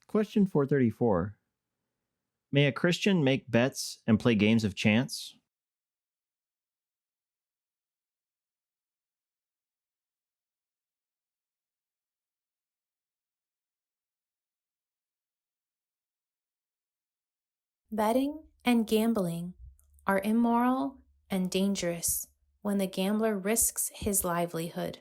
Question 434. May a Christian make bets and play games of chance? Betting and gambling are immoral and dangerous when the gambler risks his livelihood.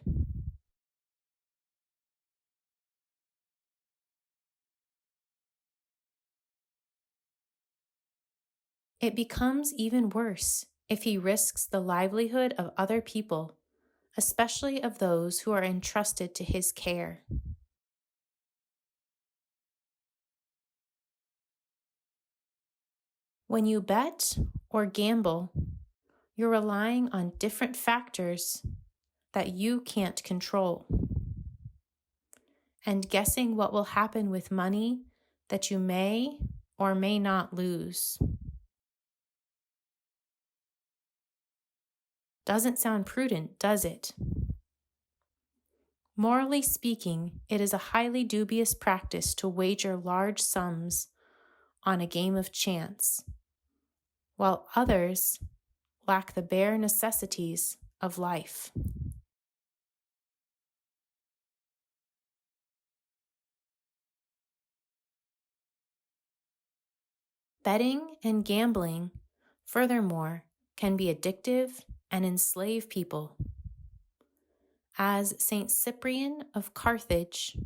It becomes even worse if he risks the livelihood of other people, especially of those who are entrusted to his care. When you bet or gamble, you're relying on different factors that you can't control, and guessing what will happen with money that you may or may not lose. Doesn't sound prudent, does it? Morally speaking, it is a highly dubious practice to wager large sums on a game of chance, while others lack the bare necessities of life. Betting and gambling, furthermore, can be addictive and enslave people. As Saint Cyprian of Carthage,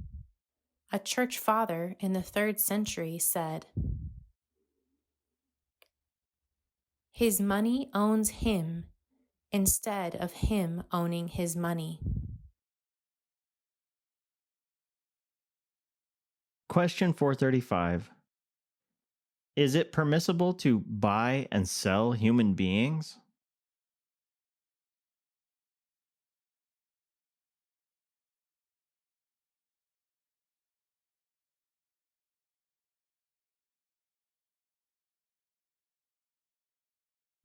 a church father in the 3rd century, said, "His money owns him instead of him owning his money." Question 435. Is it permissible to buy and sell human beings?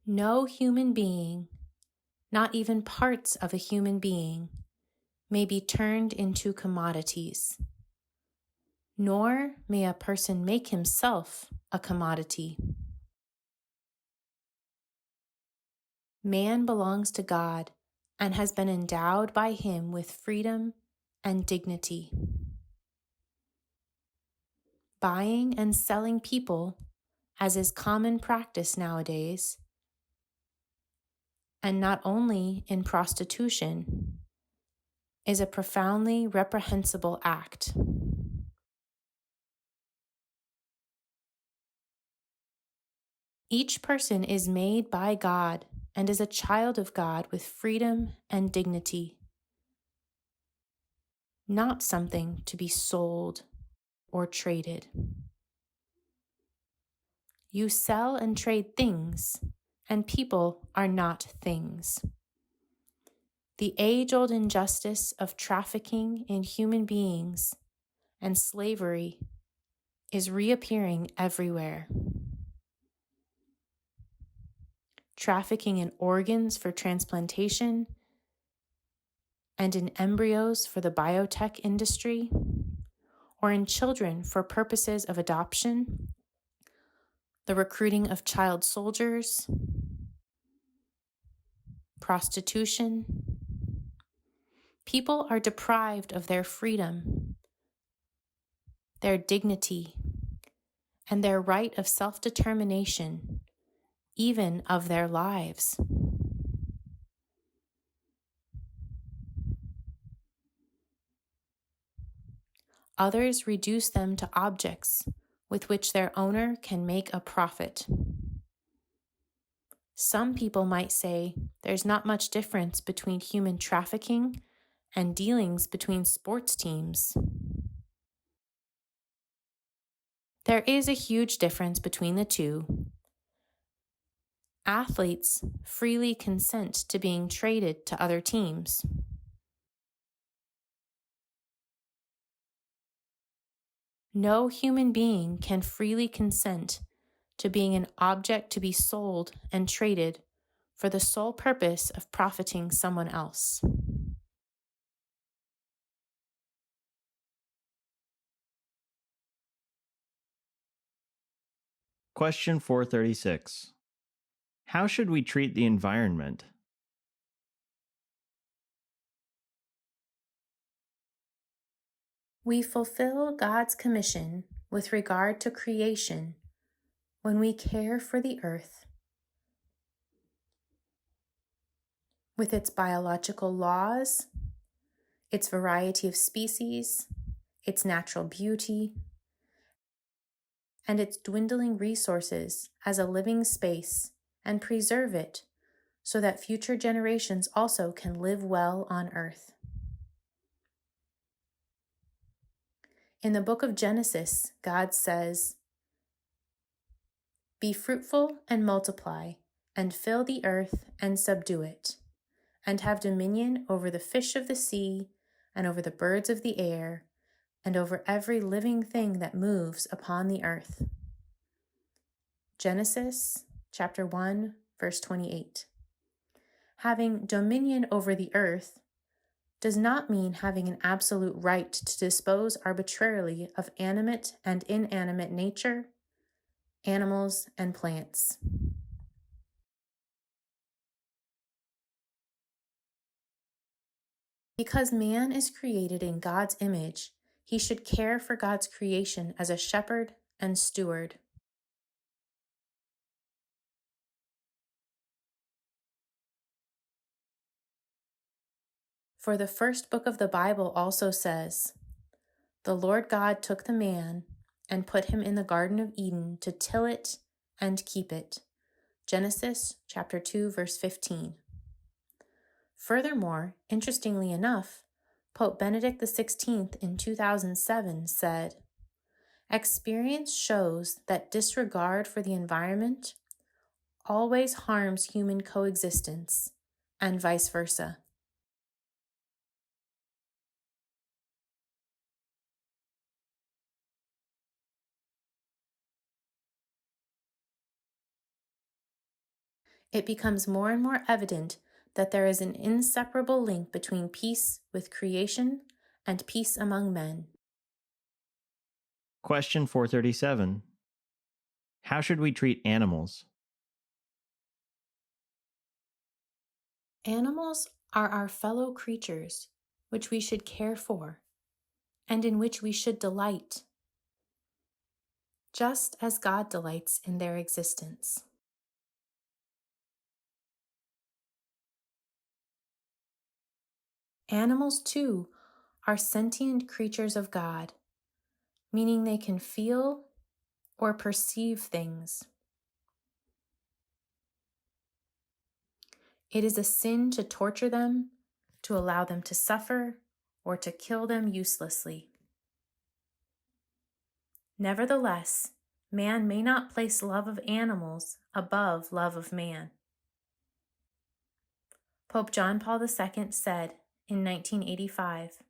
No human being, not even parts of a human being, may be turned into commodities, nor may a person make himself a commodity. Man belongs to God and has been endowed by Him with freedom and dignity. Buying and selling people, as is common practice nowadays, and not only in prostitution, is a profoundly reprehensible act. Each person is made by God and is a child of God with freedom and dignity, not something to be sold or traded. You sell and trade things, and people are not things. The age-old injustice of trafficking in human beings and slavery is reappearing everywhere. Trafficking in organs for transplantation and in embryos for the biotech industry, or in children for purposes of adoption, the recruiting of child soldiers, prostitution. People are deprived of their freedom, their dignity, and their right of self-determination, even of their lives. Others reduce them to objects with which their owner can make a profit. Some people might say there's not much difference between human trafficking and dealings between sports teams. There is a huge difference between the two. Athletes freely consent to being traded to other teams. No human being can freely consent to being an object to be sold and traded for the sole purpose of profiting someone else. Question 436. How should we treat the environment? We fulfill God's commission with regard to creation when we care for the earth, with its biological laws, its variety of species, its natural beauty, and its dwindling resources as a living space, and preserve it so that future generations also can live well on earth. In the book of Genesis, God says, "Be fruitful and multiply, and fill the earth and subdue it, and have dominion over the fish of the sea, and over the birds of the air, and over every living thing that moves upon the earth." Genesis chapter 1, verse 28. Having dominion over the earth does not mean having an absolute right to dispose arbitrarily of animate and inanimate nature, animals, and plants. Because man is created in God's image, he should care for God's creation as a shepherd and steward. For the first book of the Bible also says, "The Lord God took the man and put him in the Garden of Eden to till it and keep it." Genesis chapter 2, verse 15. Furthermore, interestingly enough, Pope Benedict XVI in 2007 said, "Experience shows that disregard for the environment always harms human coexistence, and vice versa." It becomes more and more evident that there is an inseparable link between peace with creation and peace among men. Question 437. How should we treat animals? Animals are our fellow creatures, which we should care for, and in which we should delight, just as God delights in their existence. Animals, too, are sentient creatures of God, meaning they can feel or perceive things. It is a sin to torture them, to allow them to suffer, or to kill them uselessly. Nevertheless, man may not place love of animals above love of man. Pope John Paul II said in 1985,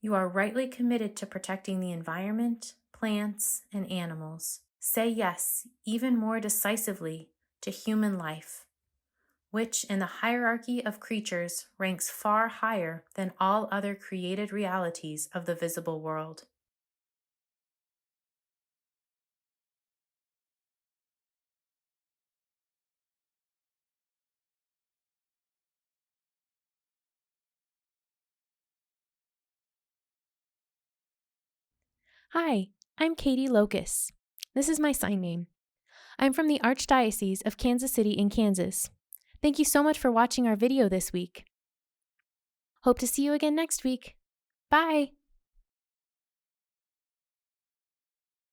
"You are rightly committed to protecting the environment, plants, and animals. Say yes, even more decisively, to human life, which in the hierarchy of creatures ranks far higher than all other created realities of the visible world." Hi, I'm Katie Locus. This is my sign name. I'm from the Archdiocese of Kansas City in Kansas. Thank you so much for watching our video this week. Hope to see you again next week. Bye!